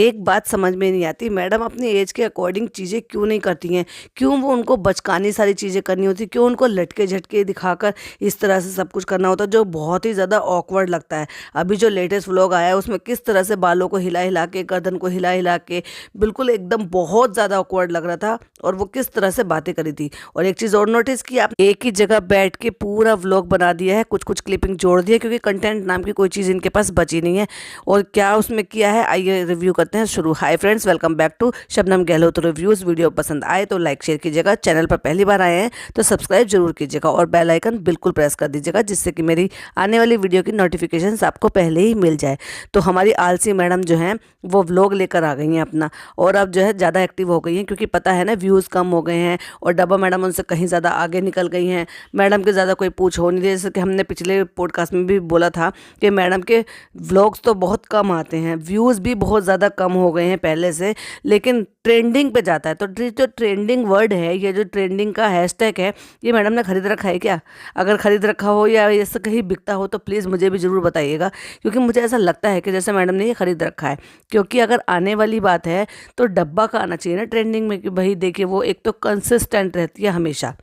एक बात समझ में नहीं आती, मैडम अपनी एज के अकॉर्डिंग चीज़ें क्यों नहीं करती हैं? क्यों वो उनको बचकानी सारी चीज़ें करनी होती, क्यों उनको लटके झटके दिखाकर इस तरह से सब कुछ करना होता है, जो बहुत ही ज़्यादा ऑकवर्ड लगता है। अभी जो लेटेस्ट व्लॉग आया है उसमें किस तरह से बालों को हिला हिला के, गर्दन को हिला हिला के, बिल्कुल एकदम बहुत ज़्यादा ऑकवर्ड लग रहा था। और वो किस तरह से बातें करी थी। और एक चीज़ और नोटिस की, आप एक ही जगह बैठ के पूरा व्लॉग बना दिया है, कुछ कुछ क्लिपिंग जोड़ दी है, क्योंकि कंटेंट नाम की कोई चीज़ इनके पास बची नहीं है। और क्या उसमें किया है, आइए रिव्यू करते हैं शुरू। Hi friends, welcome back to Shabnam Gehlot reviews. Video पसंद आए तो लाइक शेयर कीजिएगा, चैनल पर पहली बार आए हैं तो सब्सक्राइब जरूर कीजिएगा और बेल आइकन बिल्कुल प्रेस कर दीजिएगा, जिससे कि मेरी आने वाली वीडियो की नोटिफिकेशन आपको पहले ही मिल जाए। तो हमारी आलसी मैडम जो हैं वो व्लॉग लेकर आ गई हैं अपना, और अब जो है ज़्यादा एक्टिव हो गई हैं, क्योंकि पता है ना व्यूज़ कम हो गए हैं और डब्बा मैडम उनसे कहीं ज़्यादा आगे निकल गई हैं। मैडम के ज़्यादा कोई पूछ हो नहीं रही, जैसे कि हमने पिछले पॉडकास्ट में भी बोला था कि मैडम के व्लॉग्स तो बहुत कम आते हैं, व्यूज़ भी बहुत ज़्यादा कम हो गए हैं पहले से, लेकिन ट्रेंडिंग पे जाता है। तो जो ट्रेंडिंग वर्ड है, ये जो ट्रेंडिंग का हैशटैग है, ये मैडम ने खरीद रखा है क्या? अगर खरीद रखा हो या ऐसा कहीं बिकता हो तो प्लीज़ मुझे भी ज़रूर बताइएगा, क्योंकि मुझे ऐसा लगता है कि जैसे मैडम ने ये खरीद रखा है। क्योंकि अगर आने वाली बात है तो डब्बा का आना चाहिए ना ट्रेंडिंग में, कि भाई देखिए वो एक तो कंसिस्टेंट रहती है हमेशा,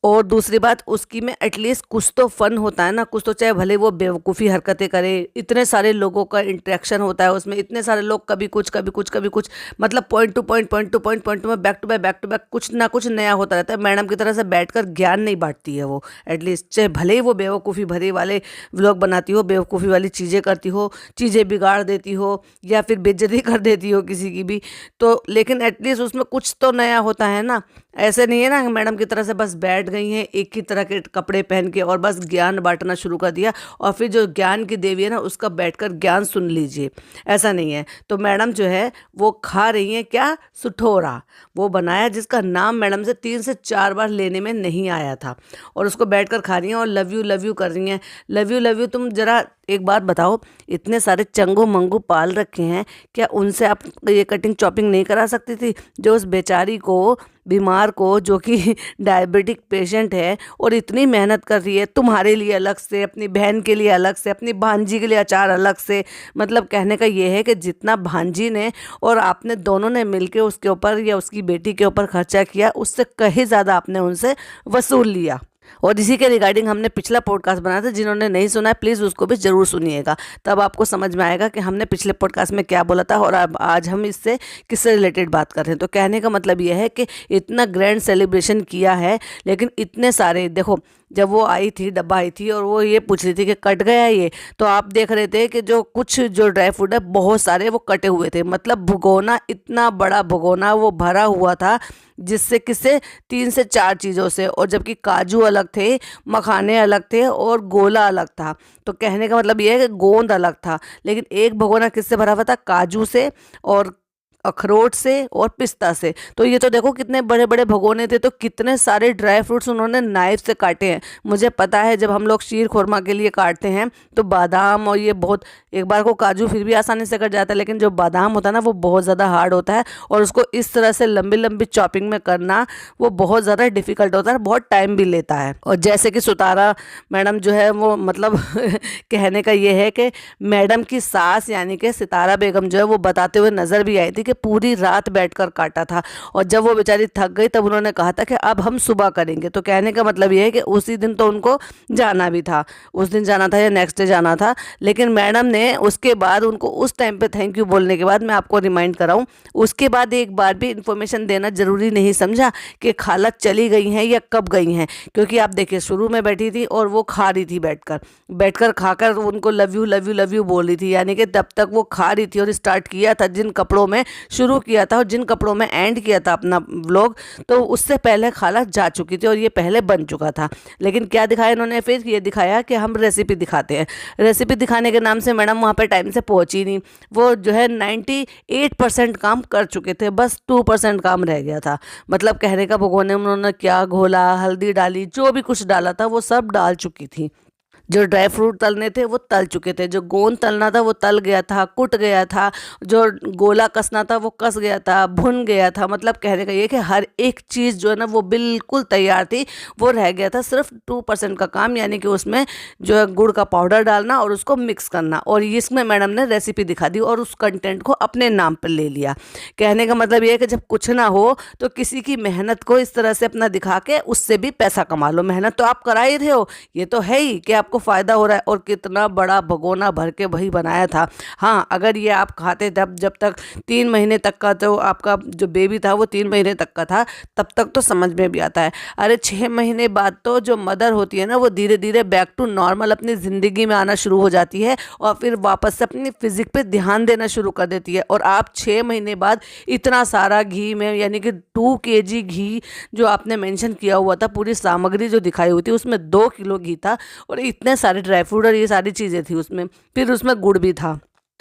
और दूसरी बात उसकी में एटलीस्ट कुछ तो फन होता है ना, कुछ तो, चाहे भले वो बेवकूफ़ी हरकतें करे। इतने सारे लोगों का इंटरेक्शन होता है उसमें, इतने सारे लोग कभी कुछ कभी कुछ कभी कुछ, मतलब point two point, point two point, point two में बैक टू बैक कुछ ना कुछ नया होता रहता है। मैडम की तरह से बैठकर ज्ञान नहीं बांटती है वो, एटलीस्ट चाहे भले ही वो बेवकूफ़ी भरे वाले व्लॉग बनाती हो, बेवकूफ़ी वाली चीज़ें करती हो, चीज़ें बिगाड़ देती हो या फिर बेइज्जती कर देती हो किसी की भी, तो लेकिन एटलीस्ट उसमें कुछ तो नया होता है ना। ऐसे नहीं है ना मैडम की तरह से बस बैठ गई हैं एक ही तरह के कपड़े पहन के और बस ज्ञान बांटना शुरू कर दिया, और फिर जो ज्ञान की देवी है ना उसका बैठकर ज्ञान सुन लीजिए, ऐसा नहीं है। तो मैडम जो है वो खा रही हैं क्या, सुठोरा, वो बनाया जिसका नाम मैडम से 3 से 4 बार लेने में नहीं आया था, और उसको बैठकर खा रही हैं और लव यू कर रही हैं। लव यू तुम जरा एक बात बताओ, इतने सारे चंगू मंगू पाल रखे हैं, क्या उनसे आप ये कटिंग चॉपिंग नहीं करा सकती थी? जो उस बेचारी को, बीमार को, जो कि डायबिटिक पेशेंट है और इतनी मेहनत कर रही है तुम्हारे लिए अलग से, अपनी बहन के लिए अलग से, अपनी भांजी के लिए अचार अलग से, मतलब कहने का ये है कि जितना भांजी ने और आपने दोनों ने मिलके उसके ऊपर या उसकी बेटी के ऊपर खर्चा किया, उससे कहीं ज़्यादा आपने उनसे वसूल लिया। और इसी के रिगार्डिंग हमने पिछला पॉडकास्ट बनाया था, जिन्होंने नहीं सुना है प्लीज़ उसको भी ज़रूर सुनिएगा, तब आपको समझ में आएगा कि हमने पिछले पॉडकास्ट में क्या बोला था और अब आज हम इससे किससे रिलेटेड बात कर रहे हैं। तो कहने का मतलब यह है कि इतना ग्रैंड सेलिब्रेशन किया है, लेकिन इतने सारे, देखो जब वो आई थी, डब्बा आई थी और वो ये पूछ रही थी कि कट गया ये, तो आप देख रहे थे कि जो कुछ जो ड्राई फ्रूट है बहुत सारे वो कटे हुए थे, मतलब भगोना, इतना बड़ा भगोना वो भरा हुआ था, जिससे किससे, 3 से 4 चीज़ों से, और जबकि काजू अलग थे, मखाने अलग थे और गोला अलग था। तो कहने का मतलब ये है कि गोंद अलग था, लेकिन एक भगोना किससे भरा हुआ था, काजू से और अखरोट से और पिस्ता से। तो ये तो देखो कितने बड़े बड़े भगोने थे, तो कितने सारे ड्राई फ्रूट्स उन्होंने नाइफ से काटे हैं। मुझे पता है जब हम लोग शीर खुरमा के लिए काटते हैं तो बादाम और ये बहुत, एक बार को काजू फिर भी आसानी से कट जाता है, लेकिन जो बादाम होता है ना वो बहुत ज़्यादा हार्ड होता है, और उसको इस तरह से लंबी लंबी चॉपिंग में करना वो बहुत ज़्यादा डिफ़िकल्ट होता है, बहुत टाइम भी लेता है। और जैसे कि सुतारा मैडम जो है वो, मतलब कहने का ये है कि मैडम की सास यानी कि सितारा बेगम जो है वो बताते हुए नज़र भी आई थी कि पूरी रात बैठकर काटा था, और जब वो बेचारी थक गई तब उन्होंने कहा था कि अब हम सुबह करेंगे। तो कहने का मतलब ये है कि उसी दिन तो उनको जाना भी था, उस दिन जाना था या नेक्स्ट डे जाना था, लेकिन मैडम ने उसके बाद उनको उस टाइम पे थैंक यू बोलने के बाद, मैं आपको रिमाइंड कराऊं, उसके बाद एक बार भी इन्फॉर्मेशन देना ज़रूरी नहीं समझा कि खाला चली गई हैं या कब गई हैं। क्योंकि आप देखिए शुरू में बैठी थी और वो खा रही थी, बैठकर खाकर उनको लव यू बोल रही थी, यानी कि तब तक वो खा रही थी। और स्टार्ट किया था जिन कपड़ों में शुरू किया था और जिन कपड़ों में एंड किया था अपना व्लॉग, तो उससे पहले खाला जा चुकी थी और ये पहले बन चुका था। लेकिन क्या दिखाया इन्होंने, फिर ये दिखाया कि हम रेसिपी दिखाते हैं। रेसिपी दिखाने के नाम से मैडम वहाँ पे टाइम से पहुँची नहीं, वो जो है 98% काम कर चुके थे, बस 2% काम रह गया था। मतलब कहने का भगोने उन्होंने क्या घोला, हल्दी डाली, जो भी कुछ डाला था वो सब डाल चुकी थी। जो ड्राई फ्रूट तलने थे वो तल चुके थे, जो गोंद तलना था वो तल गया था, कुट गया था, जो गोला कसना था वो कस गया था, भुन गया था। मतलब कहने का ये कि हर एक चीज़ जो है ना वो बिल्कुल तैयार थी। वो रह गया था सिर्फ 2% का काम, यानी कि उसमें जो है गुड़ का पाउडर डालना और उसको मिक्स करना। और इसमें मैडम ने रेसिपी दिखा दी और उस कंटेंट को अपने नाम पर ले लिया। कहने का मतलब ये है कि जब कुछ ना हो तो किसी की मेहनत को इस तरह से अपना दिखा के उससे भी पैसा कमा लो। मेहनत तो आप करा ही रहे हो, ये तो है ही कि आपको फ़ायदा हो रहा है। और कितना बड़ा भगोना भर के वही बनाया था। हाँ, अगर ये आप खाते जब तक 3 महीने तक का, तो आपका जो बेबी था वो 3 महीने तक का था, तब तक तो समझ में भी आता है। अरे 6 महीने बाद तो जो मदर होती है ना वो धीरे धीरे बैक टू नॉर्मल अपनी ज़िंदगी में आना शुरू हो जाती है और फिर वापस से अपनी फिजिक पे ध्यान देना शुरू कर देती है। और आप 6 महीने बाद इतना सारा घी में, यानी कि 2 kg घी जो आपने मेंशन किया हुआ था, पूरी सामग्री जो दिखाई हुई थी उसमें 2 किलो घी था और इतने सारे ड्राई फ्रूट और ये सारी चीज़ें थी उसमें, फिर उसमें गुड़ भी था।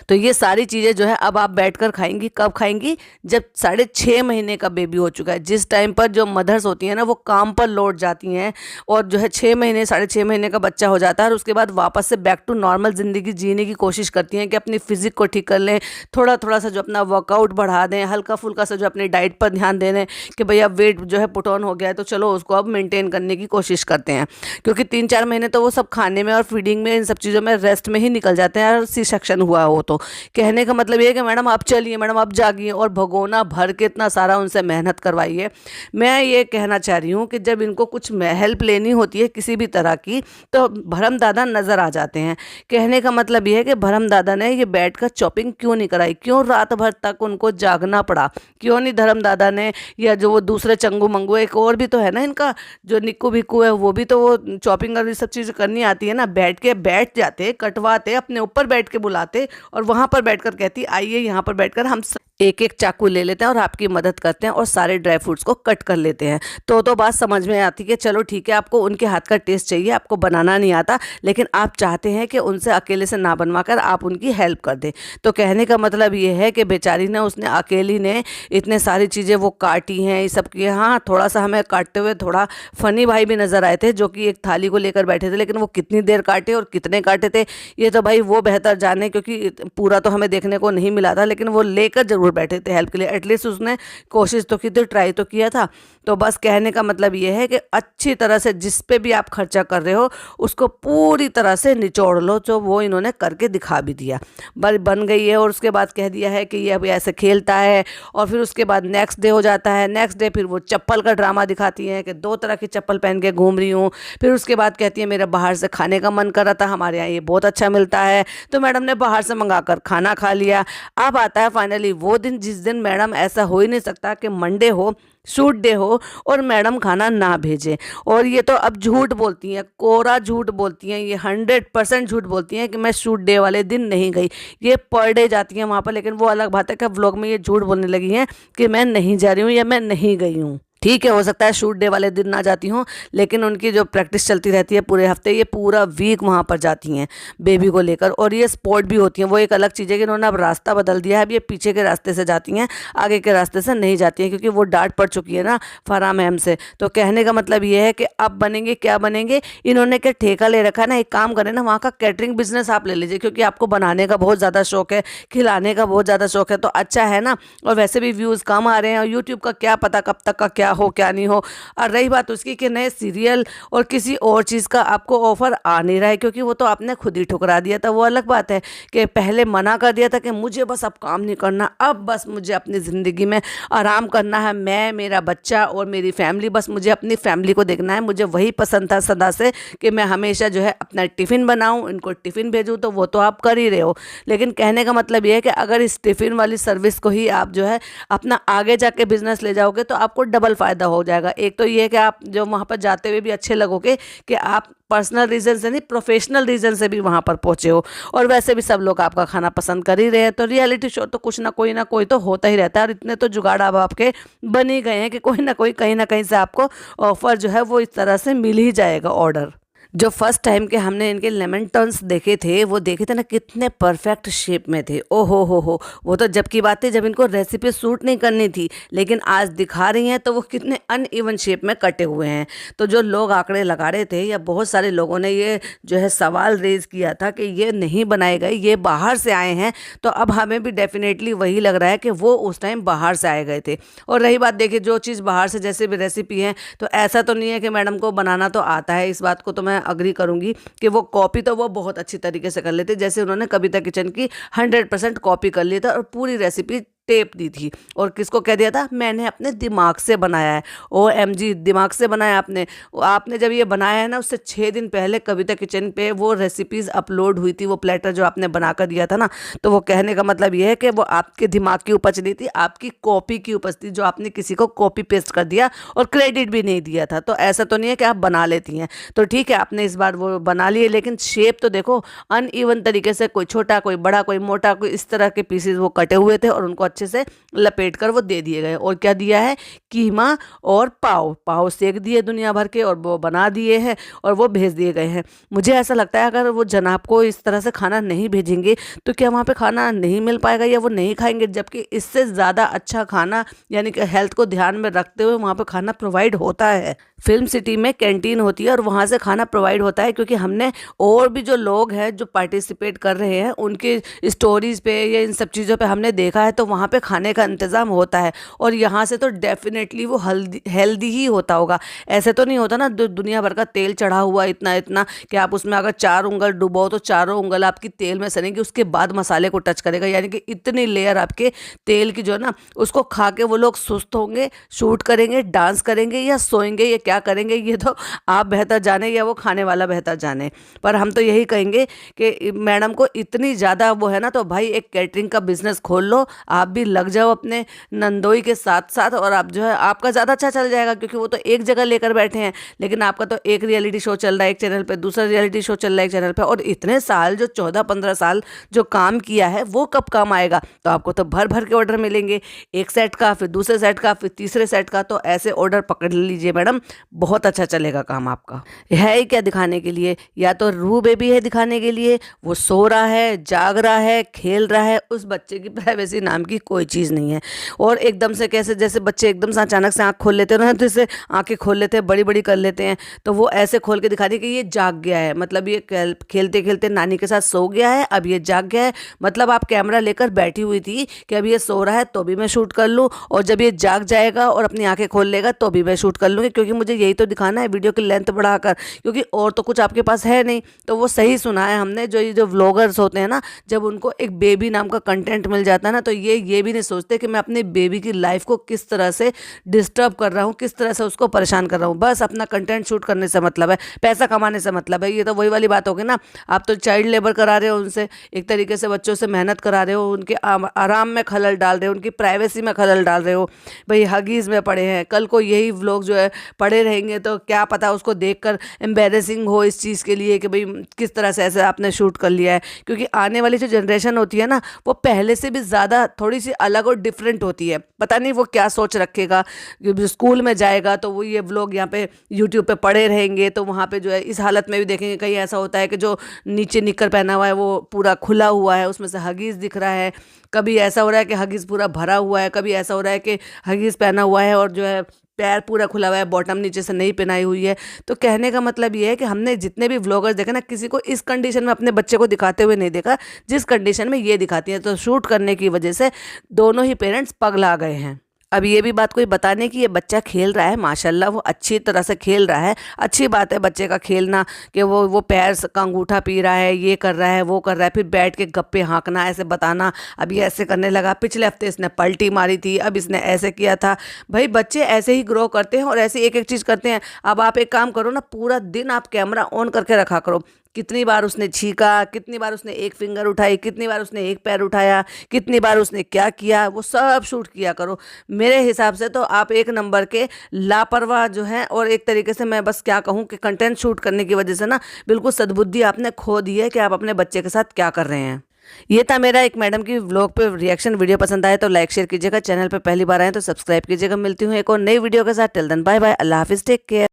तो ये सारी चीज़ें जो है अब आप बैठकर खाएंगी। कब खाएंगी? जब 6.5 महीने का बेबी हो चुका है, जिस टाइम पर जो मदर्स होती हैं ना वो काम पर लौट जाती हैं और जो है 6 महीने 6.5 महीने का बच्चा हो जाता है और उसके बाद वापस से बैक टू नॉर्मल ज़िंदगी जीने की कोशिश करती हैं कि अपनी फिजिक को ठीक कर लें, थोड़ा थोड़ा सा जो अपना वर्कआउट बढ़ा दें, हल्का फुल्का सा जो अपनी डाइट पर ध्यान दे दें कि भैया वेट जो है पुट ऑन हो गया है तो चलो उसको अब मेंटेन करने की कोशिश करते हैं। क्योंकि 3-4 महीने तो वो सब खाने में और फीडिंग में, इन सब चीज़ों में, रेस्ट में ही निकल जाते हैं और सी सेक्शन हुआ हो तो। कहने का मतलब ये है कि मैडम आप चलिए, मैडम आप जागिए और भगोना भर के इतना सारा उनसे मेहनत करवाइए। मैं ये कहना चाह रही हूँ कि जब इनको कुछ हेल्प लेनी होती है किसी भी तरह की तो भरम दादा नज़र आ जाते हैं। कहने का मतलब ये है कि भरम दादा ने ये बैठ कर चॉपिंग क्यों नहीं कराई, क्यों रात भर तक उनको जागना पड़ा, क्यों नहीं धर्म दादा ने, या जो वो दूसरे चंगू मंगू, एक और भी तो है ना इनका जो निक्कू भिक्कू है, वो भी तो वो चॉपिंग और ये सब चीज़ करनी आती है ना। बैठ जाते, कटवाते, अपने ऊपर बैठ के बुलाते और वहाँ पर बैठकर कहती आइए यहाँ पर बैठकर हम एक एक चाकू ले लेते हैं और आपकी मदद करते हैं और सारे ड्राई फ्रूट्स को कट कर लेते हैं। तो बात समझ में आती कि चलो ठीक है, आपको उनके हाथ का टेस्ट चाहिए, आपको बनाना नहीं आता, लेकिन आप चाहते हैं कि उनसे अकेले से ना बनवा कर आप उनकी हेल्प कर दें। तो कहने का मतलब ये है कि बेचारी ने, उसने अकेली ने इतने सारी चीज़ें वो काटी हैं, ये सब किए। हाँ, थोड़ा सा हमें काटते हुए थोड़ा फनी भाई भी नज़र आए थे जो कि एक थाली को लेकर बैठे थे, लेकिन वो कितनी देर काटे और कितने काटे थे ये तो भाई वो बेहतर जाने, क्योंकि पूरा तो हमें देखने को नहीं मिला था, लेकिन वो लेकर ज़रूर बैठे थे हेल्प के लिए। एटलीस्ट उसने कोशिश तो की थी, ट्राई तो किया था। तो बस कहने का मतलब ये है कि अच्छी तरह से जिस पे भी आप खर्चा कर रहे हो उसको पूरी तरह से निचोड़ लो, जो वो इन्होंने करके दिखा भी दिया। बन गई है और उसके बाद कह दिया है कि ये अभी ऐसे खेलता है। और फिर उसके बाद नेक्स्ट डे हो जाता है। नेक्स्ट डे फिर वो चप्पल का ड्रामा दिखाती हैं कि 2 तरह की चप्पल पहन के घूम रही हूँ। फिर उसके बाद कहती है मेरा बाहर से खाने का मन कर रहा था, हमारे यहाँ ये बहुत अच्छा मिलता है, तो मैडम ने बाहर से मंगा कर खाना खा लिया। अब आता है फाइनली वो दिन जिस दिन मैडम, ऐसा हो ही नहीं सकता कि मंडे हो, शूट डे हो और मैडम खाना ना भेजे। और ये तो अब झूठ बोलती हैं, कोरा झूठ बोलती हैं, ये 100% झूठ बोलती हैं कि मैं शूट डे वाले दिन नहीं गई। ये पर डे जाती हैं वहाँ पर, लेकिन वो अलग बात है कि व्लॉग में ये झूठ बोलने लगी हैं कि मैं नहीं जा रही हूँ या मैं नहीं गई हूँ। ठीक है, हो सकता है शूट डे वाले दिन ना जाती हूँ, लेकिन उनकी जो प्रैक्टिस चलती रहती है पूरे हफ्ते, ये पूरा वीक वहाँ पर जाती हैं बेबी को लेकर। और ये स्पोर्ट भी होती हैं, वो एक अलग चीज़ है कि इन्होंने अब रास्ता बदल दिया है। अब ये पीछे के रास्ते से जाती हैं, आगे के रास्ते से नहीं जाती हैं, क्योंकि वो डांट पड़ चुकी है ना फराह मैम से। तो कहने का मतलब ये है कि अब बनेंगे क्या बनेंगे, इन्होंने क्या ठेका ले रखा है ना। एक काम करें ना, वहाँ का कैटरिंग बिजनेस आप ले लीजिए, क्योंकि आपको बनाने का बहुत ज़्यादा शौक है, खिलाने का बहुत ज़्यादा शौक है, तो अच्छा है ना। और वैसे भी व्यूज़ कम आ रहे हैं और यूट्यूब का क्या पता कब तक का क्या हो क्या नहीं हो। और रही बात उसकी कि नए सीरियल और किसी और चीज़ का आपको ऑफर आ नहीं रहा है, क्योंकि वो तो आपने खुद ही ठुकरा दिया था। वो अलग बात है कि पहले मना कर दिया था कि मुझे बस अब काम नहीं करना, अब बस मुझे अपनी ज़िंदगी में आराम करना है, मैं, मेरा बच्चा और मेरी फैमिली, बस मुझे अपनी फैमिली को देखना है। मुझे वही पसंद था सदा से कि मैं हमेशा जो है अपना टिफ़िन बनाऊँ, इनको टिफ़िन भेजूँ, तो वो तो आप कर ही रहे हो। लेकिन कहने का मतलब ये है कि अगर इस टिफ़िन वाली सर्विस को ही आप जो है अपना आगे जाके बिजनेस ले जाओगे तो आपको डबल फ़ायदा हो जाएगा। एक तो ये है कि आप जो वहाँ पर जाते हुए भी अच्छे लगोगे कि आप पर्सनल रीज़न से नहीं, प्रोफेशनल रीज़न से भी वहाँ पर पहुँचे हो। और वैसे भी सब लोग आपका खाना पसंद कर ही रहे हैं, तो रियलिटी शो तो कुछ ना कोई तो होता ही रहता है। और इतने तो जुगाड़ अब आपके बन ही गए हैं कि कोई ना कोई कहीं ना कहीं से आपको ऑफर जो है वो इस तरह से मिल ही जाएगा, ऑर्डर। जो फर्स्ट टाइम के हमने इनके लेमन टर्न्स देखे थे, वो देखे थे ना, कितने परफेक्ट शेप में थे। ओ हो, वो तो जब की बात थी जब इनको रेसिपी सूट नहीं करनी थी, लेकिन आज दिखा रही हैं तो वो कितने अनइवन शेप में कटे हुए हैं। तो जो लोग आंकड़े लगा रहे थे, या बहुत सारे लोगों ने ये जो है सवाल रेज किया था कि ये नहीं बनाए गए, ये बाहर से आए हैं, तो अब हमें भी डेफिनेटली वही लग रहा है कि वो उस टाइम बाहर से आए गए थे। और रही बात, देखिए, जो चीज़ बाहर से जैसे भी रेसिपी है, तो ऐसा तो नहीं है कि मैडम को बनाना तो आता है, इस बात को तो मैं अग्री करूंगी कि वो कॉपी तो वो बहुत अच्छी तरीके से कर लेते, जैसे उन्होंने कविता किचन की 100% कॉपी कर ली था और पूरी रेसिपी टेप दी थी। और किसको कह दिया था, मैंने अपने दिमाग से बनाया है। OMG, दिमाग से बनाया आपने। आपने जब ये बनाया है ना, उससे 6 दिन पहले कविता किचन पे वो रेसिपीज़ अपलोड हुई थी, वो प्लेटर जो आपने बना कर दिया था ना, तो वो कहने का मतलब ये है कि वो आपके दिमाग की उपज नहीं थी, आपकी कॉपी की उपज थी, जो आपने किसी को कॉपी पेस्ट कर दिया और क्रेडिट भी नहीं दिया था। तो ऐसा तो नहीं है कि आप बना लेती हैं। तो ठीक है, आपने इस बार वो बना लिए, लेकिन शेप तो देखो अनइवन तरीके से, कोई छोटा, कोई बड़ा, कोई मोटा, कोई इस तरह के पीसेस वो कटे हुए थे और उनको अच्छे से लपेट कर वो दे दिए गए। और क्या दिया है, कीमा और पाव सेक दिए दुनिया भर के, और वो बना दिए हैं और वो भेज दिए गए हैं। मुझे ऐसा लगता है अगर वो जनाब को इस तरह से खाना नहीं भेजेंगे तो क्या वहाँ पे खाना नहीं मिल पाएगा, या वो नहीं खाएंगे, जबकि इससे ज़्यादा अच्छा खाना, यानी कि हेल्थ को ध्यान में रखते हुए वहाँ पे खाना प्रोवाइड होता है। फिल्म सिटी में कैंटीन होती है और वहाँ से खाना प्रोवाइड होता है, क्योंकि हमने और भी जो लोग हैं जो पार्टिसिपेट कर रहे हैं उनके स्टोरीज पे या इन सब चीज़ों पे हमने देखा है, तो वहाँ पे खाने का इंतज़ाम होता है। और यहाँ से तो डेफिनेटली वो हेल्दी ही होता होगा। ऐसे तो नहीं होता ना दुनिया भर का तेल चढ़ा हुआ इतना इतना कि आप उसमें अगर 4 उंगल डुबो तो चारों उंगल आपकी तेल में सनेगी, उसके बाद मसाले को टच करेगा, यानी कि इतनी लेयर आपके तेल की जो है ना, उसको खा के वो लोग सुस्त होंगे, शूट करेंगे, डांस करेंगे या सोएंगे या क्या करेंगे, ये तो आप बेहतर जाने या वो खाने वाला बेहतर जाने। पर हम तो यही कहेंगे कि मैडम को इतनी ज़्यादा वो है ना, तो भाई एक कैटरिंग का बिजनेस खोल लो, आप भी लग जाओ अपने नंदोई के साथ साथ, और आप जो है आपका ज़्यादा अच्छा चल जाएगा, क्योंकि वो तो एक जगह लेकर बैठे हैं। लेकिन आपका तो एक रियलिटी शो चल रहा है एक चैनल पे, दूसरा रियलिटी शो चल रहा है एक चैनल पे, और इतने साल, जो 14-15 साल जो काम किया है, वो कब काम आएगा। तो आपको तो भर भर के ऑर्डर मिलेंगे, एक सेट का, फिर दूसरे सेट का, फिर तीसरे सेट का। तो ऐसे ऑर्डर पकड़ लीजिए मैडम, बहुत अच्छा चलेगा काम आपका। है ही क्या दिखाने के लिए, या तो रू बेबी है दिखाने के लिए, वो सो रहा है, जाग रहा है, खेल रहा है, उस बच्चे की प्राइवेसी नाम की कोई चीज़ नहीं है। और एकदम से कैसे, जैसे बच्चे एकदम से अचानक से आँख खोल लेते हैं ना, तो जैसे आँखें खोल लेते हैं, बड़ी बड़ी कर लेते हैं, तो वो ऐसे खोल के दिखा दी कि ये जाग गया है, मतलब ये खेलते खेलते नानी के साथ सो गया है, अब ये जाग गया है। मतलब आप कैमरा लेकर बैठी हुई थी कि अब ये सो रहा है तो भी मैं शूट कर लूँ, और जब ये जाग जाएगा और अपनी आंखें खोल लेगा तो भी मैं शूट कर लूँगी, क्योंकि मुझे यही तो दिखाना है, वीडियो की लेंथ बढ़ाकर, क्योंकि और तो कुछ आपके पास है नहीं। तो वो सही सुना है हमने, जो ये जो व्लॉगर्स होते हैं ना, जब उनको एक बेबी नाम का कंटेंट मिल जाता है ना, तो ये भी नहीं सोचते कि मैं अपने बेबी की लाइफ को किस तरह से डिस्टर्ब कर रहा हूँ, किस तरह से उसको परेशान कर रहा हूँ। बस अपना कंटेंट शूट करने से मतलब है, पैसा कमाने से मतलब है। ये तो वही वाली बात होगी ना, आप तो चाइल्ड लेबर करा रहे हो उनसे, एक तरीके से बच्चों से मेहनत करा रहे हो, उनके आराम में खलल डाल रहे हो, उनकी प्राइवेसी में खलल डाल रहे हो। भाई हगीज़ में पड़े हैं, कल को यही व्लॉग जो है पड़े रहेंगे, तो क्या पता उसको देखकर एम्बेरसिंग हो इस चीज़ के लिए कि भाई किस तरह से ऐसे आपने शूट कर लिया है। क्योंकि आने वाली जो जनरेशन होती है ना, वो पहले से भी ज़्यादा थोड़ी सी अलग और डिफरेंट होती है। पता नहीं वो क्या सोच रखेगा, स्कूल में जाएगा तो वो ये व्लॉग यहाँ पे यूट्यूब पे पड़े रहेंगे, तो वहाँ पे जो है इस हालत में भी देखेंगे। कहीं ऐसा होता है कि जो नीचे निक्कर पहना हुआ है वो पूरा खुला हुआ है, उसमें से हगीज़ दिख रहा है, कभी ऐसा हो रहा है कि हगीज़ पूरा भरा हुआ है, कभी ऐसा हो रहा है कि हगीज़ पहना हुआ है और जो है पैर पूरा खुला हुआ है, बॉटम नीचे से नहीं पहनाई हुई है। तो कहने का मतलब ये है कि हमने जितने भी व्लॉगर्स देखे ना, किसी को इस कंडीशन में अपने बच्चे को दिखाते हुए नहीं देखा जिस कंडीशन में ये दिखाती है। तो शूट करने की वजह से दोनों ही पेरेंट्स पगला गए हैं। अब ये भी बात कोई बताने की, ये बच्चा खेल रहा है, माशाल्लाह वो अच्छी तरह से खेल रहा है, अच्छी बात है बच्चे का खेलना, कि वो पैर का अंगूठा पी रहा है, ये कर रहा है, वो कर रहा है, फिर बैठ के गप्पे हाँकना, ऐसे बताना, अब ये ऐसे करने लगा, पिछले हफ्ते इसने पलटी मारी थी, अब इसने ऐसे किया था। भाई बच्चे ऐसे ही ग्रो करते हैं और ऐसे एक एक चीज़ करते हैं। अब आप एक काम करो ना, पूरा दिन आप कैमरा ऑन करके रखा करो, कितनी बार उसने छींका, कितनी बार उसने एक फिंगर उठाई, कितनी बार उसने एक पैर उठाया, कितनी बार उसने क्या किया, वो सब शूट किया करो। मेरे हिसाब से तो आप एक नंबर के लापरवाह जो हैं, और एक तरीके से मैं बस क्या कहूँ कि कंटेंट शूट करने की वजह से ना बिल्कुल सद्बुद्धि आपने खो दी है कि आप अपने बच्चे के साथ क्या कर रहे हैं। ये था मेरा एक मैडम की व्लॉग पे रिएक्शन। वीडियो पसंद आए तो लाइक शेयर कीजिएगा, चैनल पे पहली बार आए तो सब्सक्राइब कीजिएगा। मिलती हूँ एक और नई वीडियो के साथ। टिल देन बाय बाय, अल्लाह हाफिज़, टेक केयर।